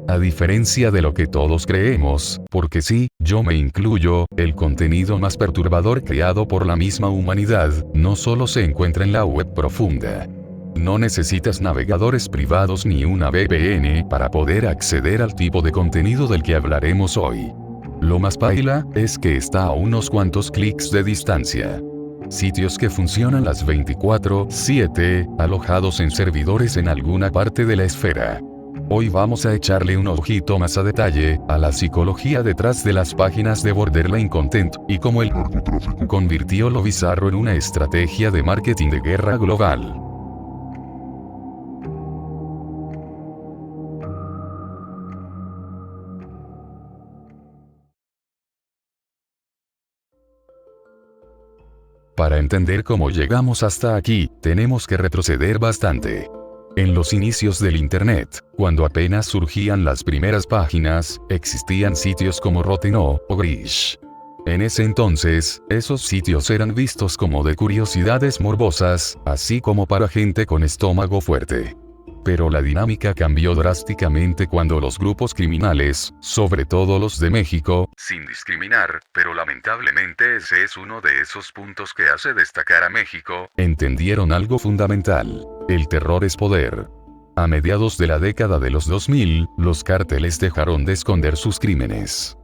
A diferencia de lo que todos creemos, porque sí, yo me incluyo, el contenido más perturbador creado por la misma humanidad, no solo se encuentra en la web profunda. No necesitas navegadores privados ni una VPN para poder acceder al tipo de contenido del que hablaremos hoy. Lo más paila es que está a unos cuantos clics de distancia. Sitios que funcionan las 24/7, alojados en servidores en alguna parte de la esfera. Hoy vamos a echarle un ojito más a detalle a la psicología detrás de las páginas de Borderline Content y cómo el narcotráfico convirtió lo bizarro en una estrategia de marketing de guerra global. Para entender cómo llegamos hasta aquí, tenemos que retroceder bastante. En los inicios del Internet, cuando apenas surgían las primeras páginas, existían sitios como Rotten.o o Grish. En ese entonces, esos sitios eran vistos como de curiosidades morbosas, así como para gente con estómago fuerte. Pero la dinámica cambió drásticamente cuando los grupos criminales, sobre todo los de México, sin discriminar, pero lamentablemente ese es uno de esos puntos que hace destacar a México, entendieron algo fundamental: el terror es poder. A mediados de la década de los 2000, los cárteles dejaron de esconder sus crímenes.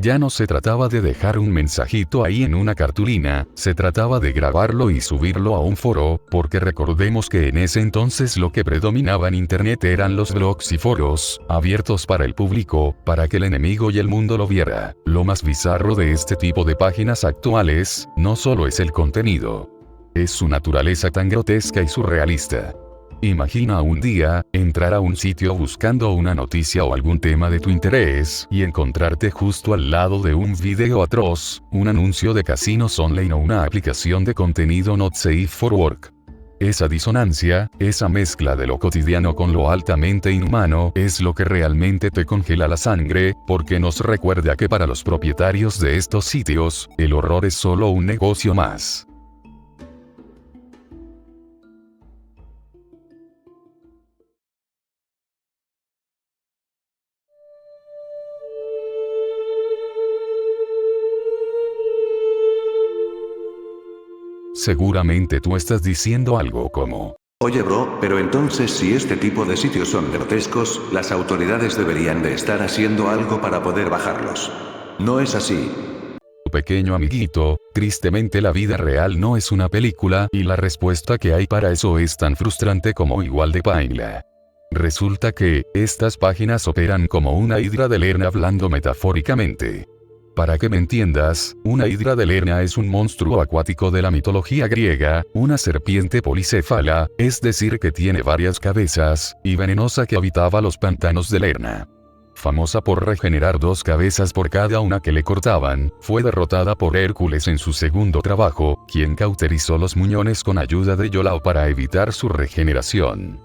Ya no se trataba de dejar un mensajito ahí en una cartulina, se trataba de grabarlo y subirlo a un foro, porque recordemos que en ese entonces lo que predominaba en Internet eran los blogs y foros, abiertos para el público, para que el enemigo y el mundo lo viera. Lo más bizarro de este tipo de páginas actuales, no solo es el contenido, es su naturaleza tan grotesca y surrealista. Imagina un día, entrar a un sitio buscando una noticia o algún tema de tu interés, y encontrarte justo al lado de un video atroz, un anuncio de casinos online o una aplicación de contenido not safe for work. Esa disonancia, esa mezcla de lo cotidiano con lo altamente inhumano, es lo que realmente te congela la sangre, porque nos recuerda que para los propietarios de estos sitios, el horror es solo un negocio más. Seguramente tú estás diciendo algo como: Oye bro, pero entonces si este tipo de sitios son grotescos, las autoridades deberían de estar haciendo algo para poder bajarlos. No es así. pequeño amiguito, tristemente la vida real no es una película, y la respuesta que hay para eso es tan frustrante como igual de paila. Resulta que, estas páginas operan como una hidra de Lerna, hablando metafóricamente. Para que me entiendas, una hidra de Lerna es un monstruo acuático de la mitología griega, una serpiente policéfala, es decir que tiene varias cabezas, y venenosa, que habitaba los pantanos de Lerna. Famosa por regenerar 2 cabezas por cada una que le cortaban, fue derrotada por Hércules en su segundo trabajo, quien cauterizó los muñones con ayuda de Iolao para evitar su regeneración.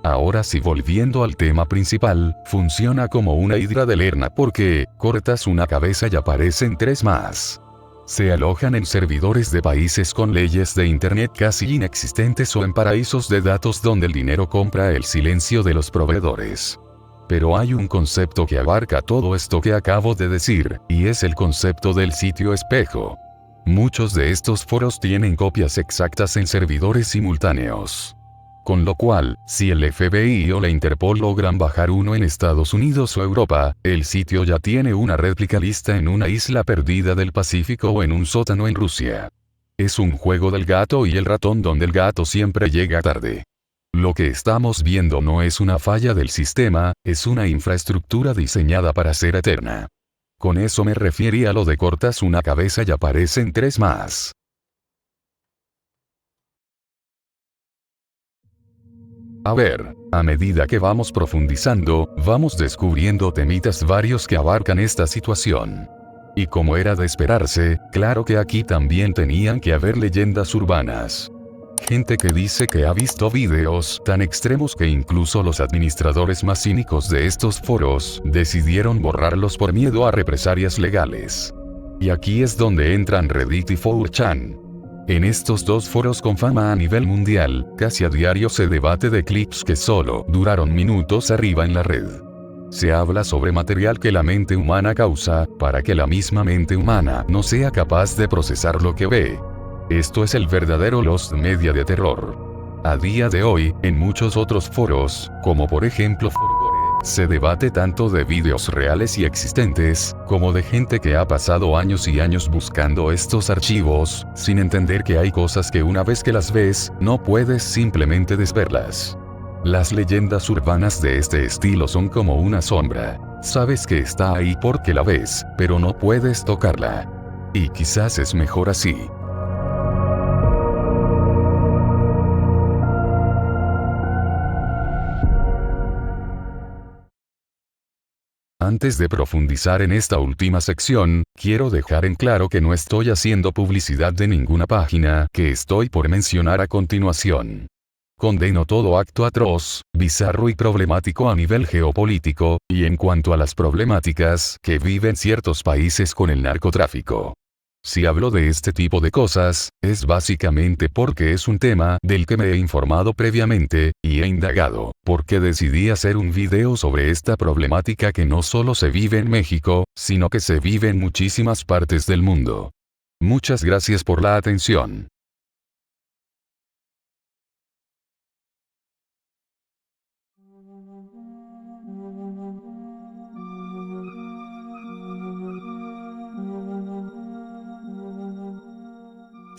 Ahora sí, volviendo al tema principal, funciona como una hidra de Lerna porque, cortas una cabeza y aparecen 3 más. Se alojan en servidores de países con leyes de Internet casi inexistentes o en paraísos de datos donde el dinero compra el silencio de los proveedores. Pero hay un concepto que abarca todo esto que acabo de decir, y es el concepto del sitio espejo. Muchos de estos foros tienen copias exactas en servidores simultáneos. Con lo cual, si el FBI o la Interpol logran bajar uno en Estados Unidos o Europa, el sitio ya tiene una réplica lista en una isla perdida del Pacífico o en un sótano en Rusia. Es un juego del gato y el ratón donde el gato siempre llega tarde. Lo que estamos viendo no es una falla del sistema, es una infraestructura diseñada para ser eterna. Con eso me refería a lo de cortas una cabeza y aparecen 3 más. A ver, a medida que vamos profundizando, vamos descubriendo temitas varios que abarcan esta situación. Y como era de esperarse, claro que aquí también tenían que haber leyendas urbanas. Gente que dice que ha visto videos tan extremos que incluso los administradores más cínicos de estos foros decidieron borrarlos por miedo a represalias legales. Y aquí es donde entran Reddit y 4chan. En estos 2 foros con fama a nivel mundial, casi a diario se debate de clips que solo duraron minutos arriba en la red. Se habla sobre material que la mente humana causa, para que la misma mente humana no sea capaz de procesar lo que ve. Esto es el verdadero Lost Media de terror. A día de hoy, en muchos otros foros, como por ejemplo Forgore, se debate tanto de vídeos reales y existentes, como de gente que ha pasado años y años buscando estos archivos, sin entender que hay cosas que una vez que las ves, no puedes simplemente desverlas. Las leyendas urbanas de este estilo son como una sombra. Sabes que está ahí porque la ves, pero no puedes tocarla. Y quizás es mejor así. Antes de profundizar en esta última sección, quiero dejar en claro que no estoy haciendo publicidad de ninguna página que estoy por mencionar a continuación. Condeno todo acto atroz, bizarro y problemático a nivel geopolítico, y en cuanto a las problemáticas que viven ciertos países con el narcotráfico. Si hablo de este tipo de cosas, es básicamente porque es un tema del que me he informado previamente, y he indagado, porque decidí hacer un video sobre esta problemática que no solo se vive en México, sino que se vive en muchísimas partes del mundo. Muchas gracias por la atención.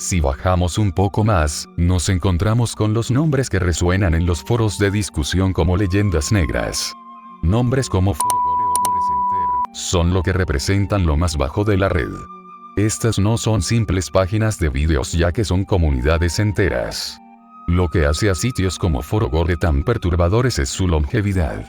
Si bajamos un poco más, nos encontramos con los nombres que resuenan en los foros de discusión como leyendas negras. Nombres como Forgore o Gore Center son lo que representan lo más bajo de la red. Estas no son simples páginas de vídeos ya que son comunidades enteras. Lo que hace a sitios como Forgore tan perturbadores es su longevidad.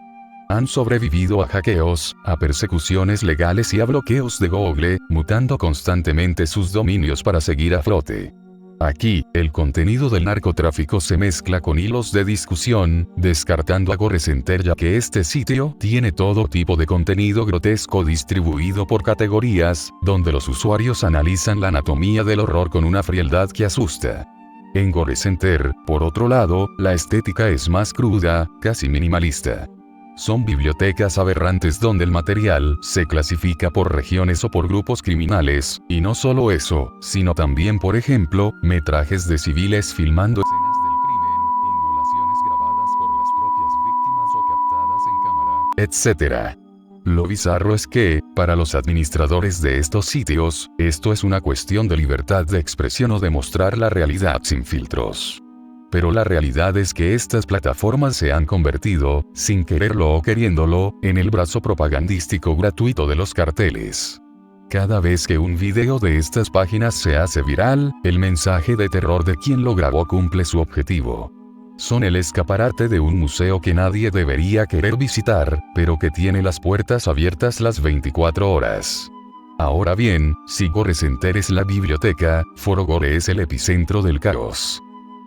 Han sobrevivido a hackeos, a persecuciones legales y a bloqueos de Google, mutando constantemente sus dominios para seguir a flote. Aquí, el contenido del narcotráfico se mezcla con hilos de discusión, descartando a Gore Center ya que este sitio tiene todo tipo de contenido grotesco distribuido por categorías, donde los usuarios analizan la anatomía del horror con una frialdad que asusta. En Gore Center, por otro lado, la estética es más cruda, casi minimalista. Son bibliotecas aberrantes donde el material se clasifica por regiones o por grupos criminales, y no solo eso, sino también por ejemplo, metrajes de civiles filmando escenas del crimen, inmolaciones grabadas por las propias víctimas o captadas en cámara, etc. Lo bizarro es que, para los administradores de estos sitios, esto es una cuestión de libertad de expresión o de mostrar la realidad sin filtros. Pero la realidad es que estas plataformas se han convertido, sin quererlo o queriéndolo, en el brazo propagandístico gratuito de los carteles. Cada vez que un video de estas páginas se hace viral, el mensaje de terror de quien lo grabó cumple su objetivo. Son el escaparate de un museo que nadie debería querer visitar, pero que tiene las puertas abiertas las 24 horas. Ahora bien, si Gore Center es la biblioteca, Forgore es el epicentro del caos.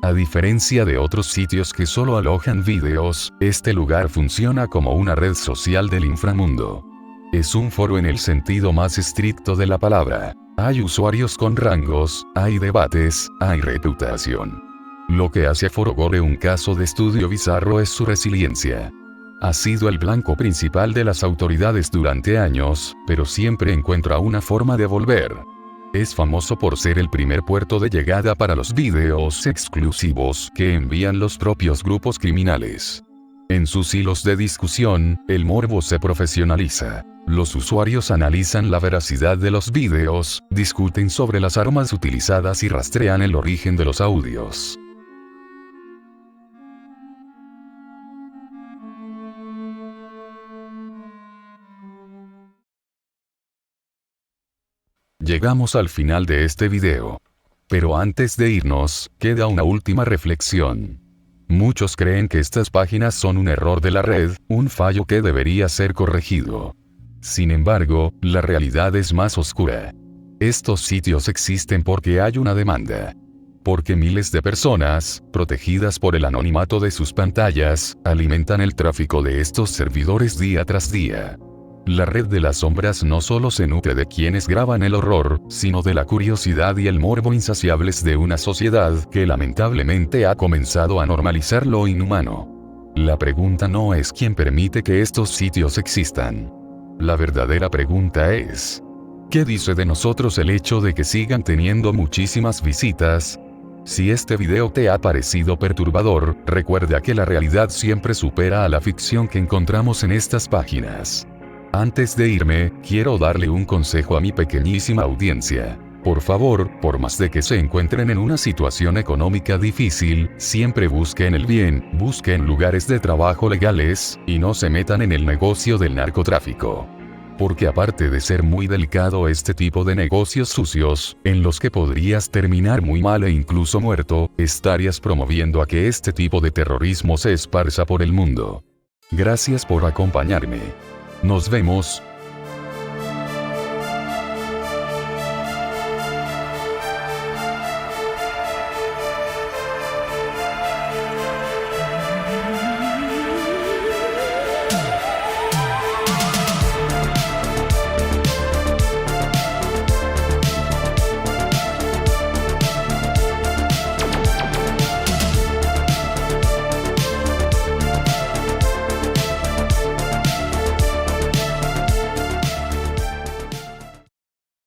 A diferencia de otros sitios que solo alojan vídeos, este lugar funciona como una red social del inframundo. Es un foro en el sentido más estricto de la palabra. Hay usuarios con rangos, hay debates, hay reputación. Lo que hace a Forgore un caso de estudio bizarro es su resiliencia. Ha sido el blanco principal de las autoridades durante años, pero siempre encuentra una forma de volver. Es famoso por ser el primer puerto de llegada para los vídeos exclusivos que envían los propios grupos criminales. En sus hilos de discusión, el morbo se profesionaliza. Los usuarios analizan la veracidad de los vídeos, discuten sobre las armas utilizadas y rastrean el origen de los audios. Llegamos al final de este video. Pero antes de irnos, queda una última reflexión. Muchos creen que estas páginas son un error de la red, un fallo que debería ser corregido. Sin embargo, la realidad es más oscura. Estos sitios existen porque hay una demanda. Porque miles de personas, protegidas por el anonimato de sus pantallas, alimentan el tráfico de estos servidores día tras día. La red de las sombras no solo se nutre de quienes graban el horror, sino de la curiosidad y el morbo insaciables de una sociedad que lamentablemente ha comenzado a normalizar lo inhumano. La pregunta no es quién permite que estos sitios existan. La verdadera pregunta es, ¿qué dice de nosotros el hecho de que sigan teniendo muchísimas visitas? Si este video te ha parecido perturbador, recuerda que la realidad siempre supera a la ficción que encontramos en estas páginas. Antes de irme, quiero darle un consejo a mi pequeñísima audiencia. Por favor, por más de que se encuentren en una situación económica difícil, siempre busquen el bien, busquen lugares de trabajo legales, y no se metan en el negocio del narcotráfico. Porque aparte de ser muy delicado este tipo de negocios sucios, en los que podrías terminar muy mal e incluso muerto, estarías promoviendo a que este tipo de terrorismo se esparza por el mundo. Gracias por acompañarme. Nos vemos.